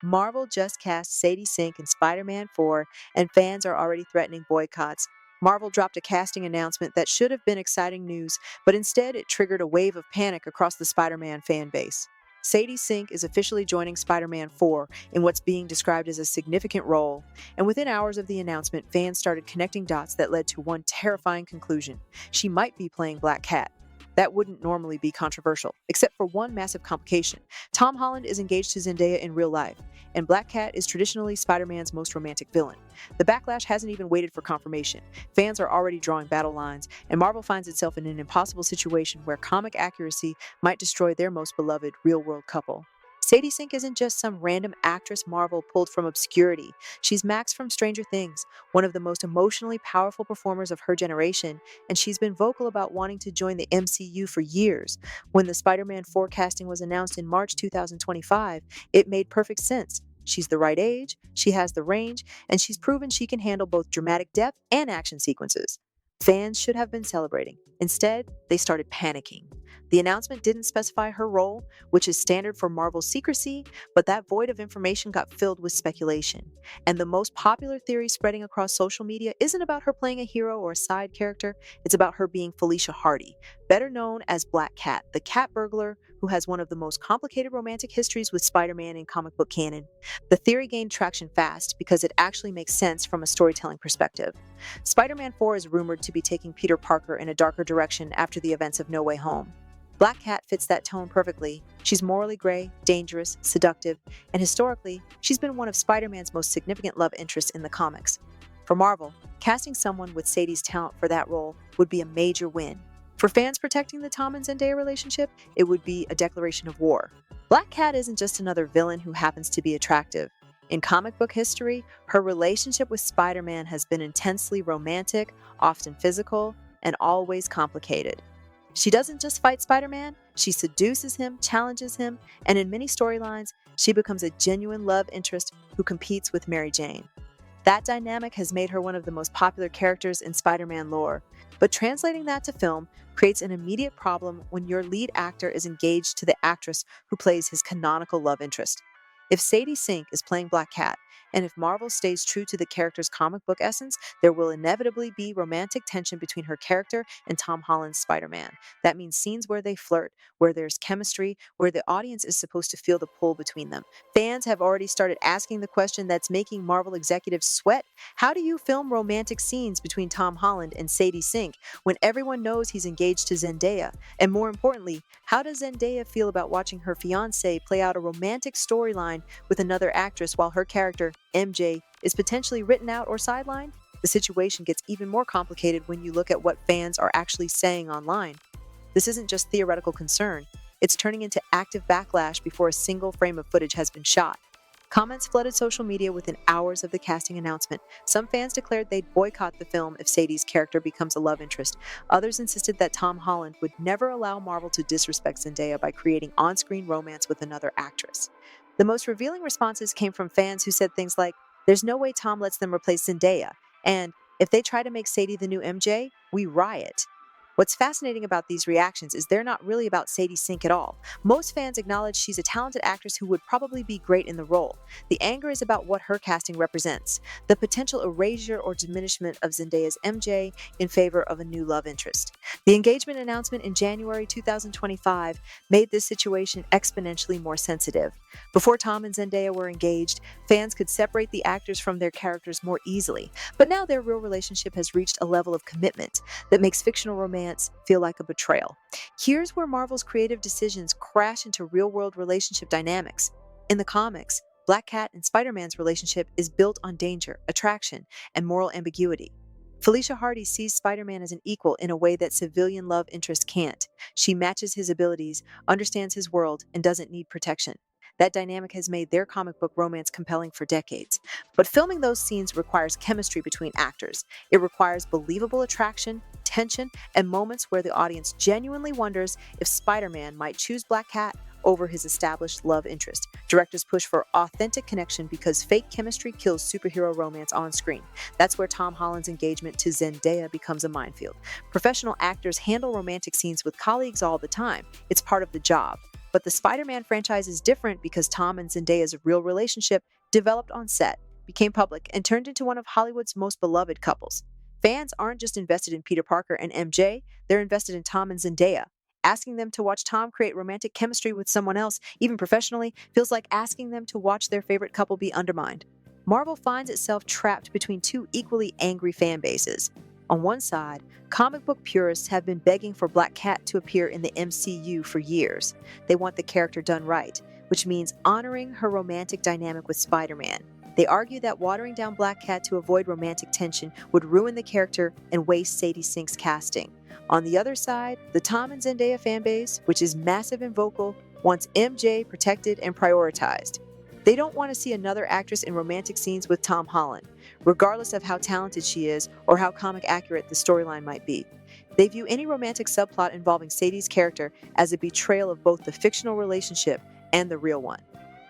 Marvel just cast Sadie Sink in Spider-Man 4, and fans are already threatening boycotts. Marvel dropped a casting announcement that should have been exciting news, but instead it triggered a wave of panic across the Spider-Man fan base. Sadie Sink is officially joining Spider-Man 4 in what's being described as a significant role, and within hours of the announcement, fans started connecting dots that led to one terrifying conclusion. She might be playing Black Cat. That wouldn't normally be controversial, except for one massive complication. Tom Holland is engaged to Zendaya in real life, and Black Cat is traditionally Spider-Man's most romantic villain. The backlash hasn't even waited for confirmation. Fans are already drawing battle lines, and Marvel finds itself in an impossible situation where comic accuracy might destroy their most beloved real-world couple. Sadie Sink isn't just some random actress Marvel pulled from obscurity. She's Max from Stranger Things, one of the most emotionally powerful performers of her generation, and she's been vocal about wanting to join the MCU for years. When the Spider-Man 4 casting was announced in March 2025, it made perfect sense. She's the right age, she has the range, and she's proven she can handle both dramatic depth and action sequences. Fans should have been celebrating. Instead, they started panicking. The announcement didn't specify her role, which is standard for Marvel's secrecy, but that void of information got filled with speculation. And the most popular theory spreading across social media isn't about her playing a hero or a side character, it's about her being Felicia Hardy, better known as Black Cat, the cat burglar who has one of the most complicated romantic histories with Spider-Man in comic book canon. The theory gained traction fast because it actually makes sense from a storytelling perspective. Spider-Man 4 is rumored to be taking Peter Parker in a darker direction after the events of No Way Home. Black Cat fits that tone perfectly. She's morally gray, dangerous, seductive, and historically, she's been one of Spider-Man's most significant love interests in the comics. For Marvel, casting someone with Sadie's talent for that role would be a major win. For fans protecting the Tom and Zendaya relationship, it would be a declaration of war. Black Cat isn't just another villain who happens to be attractive. In comic book history, her relationship with Spider-Man has been intensely romantic, often physical, and always complicated. She doesn't just fight Spider-Man, she seduces him, challenges him, and in many storylines, she becomes a genuine love interest who competes with Mary Jane. That dynamic has made her one of the most popular characters in Spider-Man lore, but translating that to film creates an immediate problem when your lead actor is engaged to the actress who plays his canonical love interest. If Sadie Sink is playing Black Cat, and if Marvel stays true to the character's comic book essence, there will inevitably be romantic tension between her character and Tom Holland's Spider-Man. That means scenes where they flirt, where there's chemistry, where the audience is supposed to feel the pull between them. Fans have already started asking the question that's making Marvel executives sweat. How do you film romantic scenes between Tom Holland and Sadie Sink when everyone knows he's engaged to Zendaya? And more importantly, how does Zendaya feel about watching her fiancé play out a romantic storyline with another actress while her character, MJ, is potentially written out or sidelined? The situation gets even more complicated when you look at what fans are actually saying online. This isn't just theoretical concern, it's turning into active backlash before a single frame of footage has been shot. Comments flooded social media within hours of the casting announcement. Some fans declared they'd boycott the film if Sadie's character becomes a love interest. Others insisted that Tom Holland would never allow Marvel to disrespect Zendaya by creating on-screen romance with another actress. The most revealing responses came from fans who said things like, "There's no way Tom lets them replace Zendaya," and "If they try to make Sadie the new MJ, we riot." What's fascinating about these reactions is they're not really about Sadie Sink at all. Most fans acknowledge she's a talented actress who would probably be great in the role. The anger is about what her casting represents, the potential erasure or diminishment of Zendaya's MJ in favor of a new love interest. The engagement announcement in January 2025 made this situation exponentially more sensitive. Before Tom and Zendaya were engaged, fans could separate the actors from their characters more easily, but now their real relationship has reached a level of commitment that makes fictional romance feel like a betrayal. Here's where Marvel's creative decisions crash into real-world relationship dynamics. In the comics, Black Cat and Spider-Man's relationship is built on danger, attraction, and moral ambiguity. Felicia Hardy sees Spider-Man as an equal in a way that civilian love interest can't. She matches his abilities, understands his world, and doesn't need protection. That dynamic has made their comic book romance compelling for decades. But filming those scenes requires chemistry between actors. It requires believable attraction, tension, and moments where the audience genuinely wonders if Spider-Man might choose Black Cat over his established love interest. Directors push for authentic connection because fake chemistry kills superhero romance on screen. That's where Tom Holland's engagement to Zendaya becomes a minefield. Professional actors handle romantic scenes with colleagues all the time. It's part of the job. But the Spider-Man franchise is different because Tom and Zendaya's real relationship developed on set, became public, and turned into one of Hollywood's most beloved couples. Fans aren't just invested in Peter Parker and MJ, they're invested in Tom and Zendaya. Asking them to watch Tom create romantic chemistry with someone else, even professionally, feels like asking them to watch their favorite couple be undermined. Marvel finds itself trapped between two equally angry fan bases. On one side, comic book purists have been begging for Black Cat to appear in the MCU for years. They want the character done right, which means honoring her romantic dynamic with Spider-Man. They argue that watering down Black Cat to avoid romantic tension would ruin the character and waste Sadie Sink's casting. On the other side, the Tom and Zendaya fanbase, which is massive and vocal, wants MJ protected and prioritized. They don't want to see another actress in romantic scenes with Tom Holland, regardless of how talented she is or how comic accurate the storyline might be. They view any romantic subplot involving Sadie's character as a betrayal of both the fictional relationship and the real one.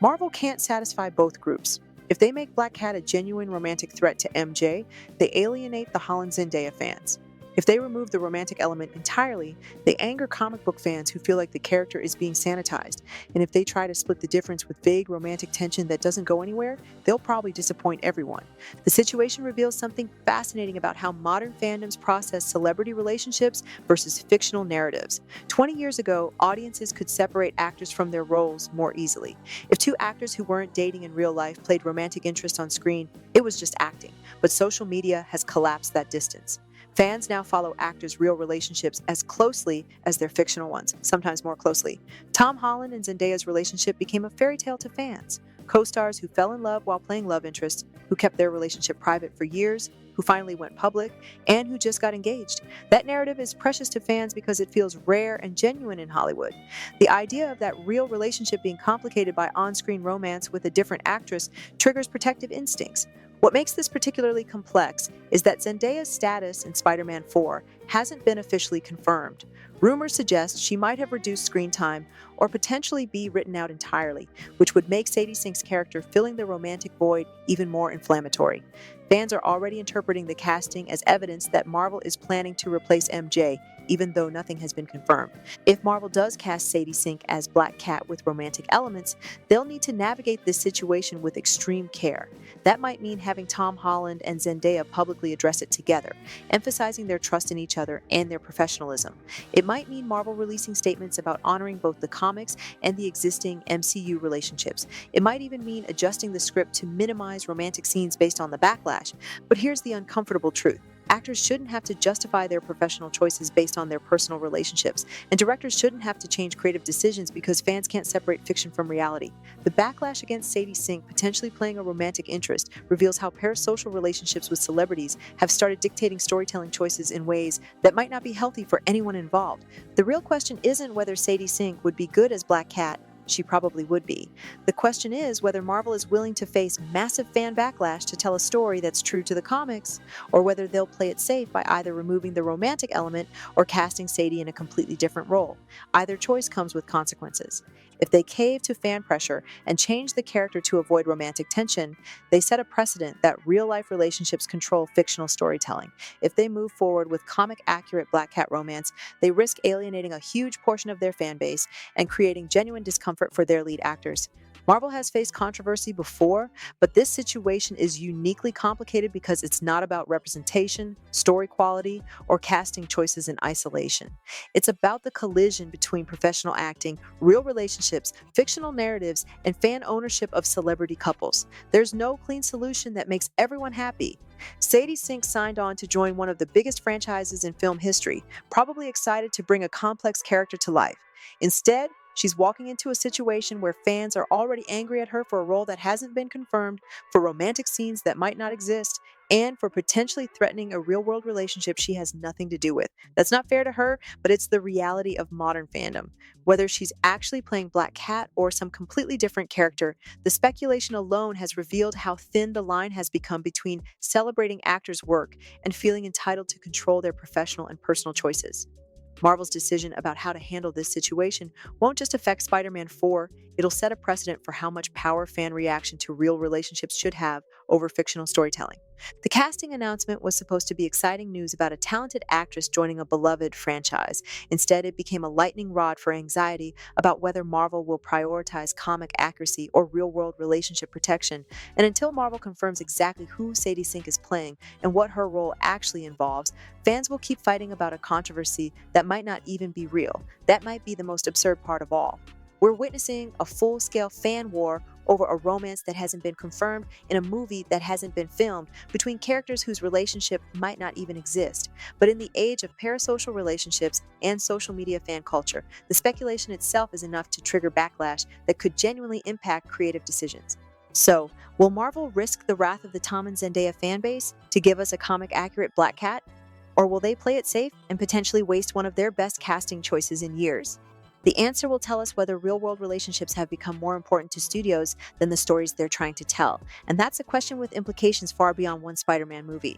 Marvel can't satisfy both groups. If they make Black Cat a genuine romantic threat to MJ, they alienate the Holland Zendaya fans. If they remove the romantic element entirely, they anger comic book fans who feel like the character is being sanitized. And if they try to split the difference with vague romantic tension that doesn't go anywhere, they'll probably disappoint everyone. The situation reveals something fascinating about how modern fandoms process celebrity relationships versus fictional narratives. 20 years ago, audiences could separate actors from their roles more easily. If two actors who weren't dating in real life played romantic interest on screen, it was just acting. But social media has collapsed that distance. Fans now follow actors' real relationships as closely as their fictional ones, sometimes more closely. Tom Holland and Zendaya's relationship became a fairy tale to fans. Co-stars who fell in love while playing love interests, who kept their relationship private for years, who finally went public, and who just got engaged. That narrative is precious to fans because it feels rare and genuine in Hollywood. The idea of that real relationship being complicated by on-screen romance with a different actress triggers protective instincts. What makes this particularly complex is that Zendaya's status in Spider-Man 4 hasn't been officially confirmed. Rumors suggest she might have reduced screen time or potentially be written out entirely, which would make Sadie Sink's character filling the romantic void even more inflammatory. Fans are already interpreting the casting as evidence that Marvel is planning to replace MJ, even though nothing has been confirmed. If Marvel does cast Sadie Sink as Black Cat with romantic elements, they'll need to navigate this situation with extreme care. That might mean having Tom Holland and Zendaya publicly address it together, emphasizing their trust in each other and their professionalism. It might mean Marvel releasing statements about honoring both the comics and the existing MCU relationships. It might even mean adjusting the script to minimize romantic scenes based on the backlash. But here's the uncomfortable truth. Actors shouldn't have to justify their professional choices based on their personal relationships, and directors shouldn't have to change creative decisions because fans can't separate fiction from reality. The backlash against Sadie Sink potentially playing a romantic interest reveals how parasocial relationships with celebrities have started dictating storytelling choices in ways that might not be healthy for anyone involved. The real question isn't whether Sadie Sink would be good as Black Cat. She probably would be. The question is whether Marvel is willing to face massive fan backlash to tell a story that's true to the comics, or whether they'll play it safe by either removing the romantic element or casting Sadie in a completely different role. Either choice comes with consequences. If they cave to fan pressure and change the character to avoid romantic tension, they set a precedent that real-life relationships control fictional storytelling. If they move forward with comic-accurate Black Cat romance, they risk alienating a huge portion of their fan base and creating genuine discomfort for their lead actors. Marvel has faced controversy before, but this situation is uniquely complicated because it's not about representation, story quality, or casting choices in isolation. It's about the collision between professional acting, real relationships, fictional narratives, and fan ownership of celebrity couples. There's no clean solution that makes everyone happy. Sadie Sink signed on to join one of the biggest franchises in film history, probably excited to bring a complex character to life. Instead, she's walking into a situation where fans are already angry at her for a role that hasn't been confirmed, for romantic scenes that might not exist, and for potentially threatening a real-world relationship she has nothing to do with. That's not fair to her, but it's the reality of modern fandom. Whether she's actually playing Black Cat or some completely different character, the speculation alone has revealed how thin the line has become between celebrating actors' work and feeling entitled to control their professional and personal choices. Marvel's decision about how to handle this situation won't just affect Spider-Man 4, it'll set a precedent for how much power fan reaction to real relationships should have over fictional storytelling. The casting announcement was supposed to be exciting news about a talented actress joining a beloved franchise. Instead, it became a lightning rod for anxiety about whether Marvel will prioritize comic accuracy or real world relationship protection. And until Marvel confirms exactly who Sadie Sink is playing and what her role actually involves, fans will keep fighting about a controversy that might not even be real. That might be the most absurd part of all. We're witnessing a full scale fan war over a romance that hasn't been confirmed in a movie that hasn't been filmed between characters whose relationship might not even exist. But in the age of parasocial relationships and social media fan culture, the speculation itself is enough to trigger backlash that could genuinely impact creative decisions. So, will Marvel risk the wrath of the Tom and Zendaya fan base to give us a comic accurate Black Cat? Or will they play it safe and potentially waste one of their best casting choices in years? The answer will tell us whether real world relationships have become more important to studios than the stories they're trying to tell. And that's a question with implications far beyond one Spider Man movie.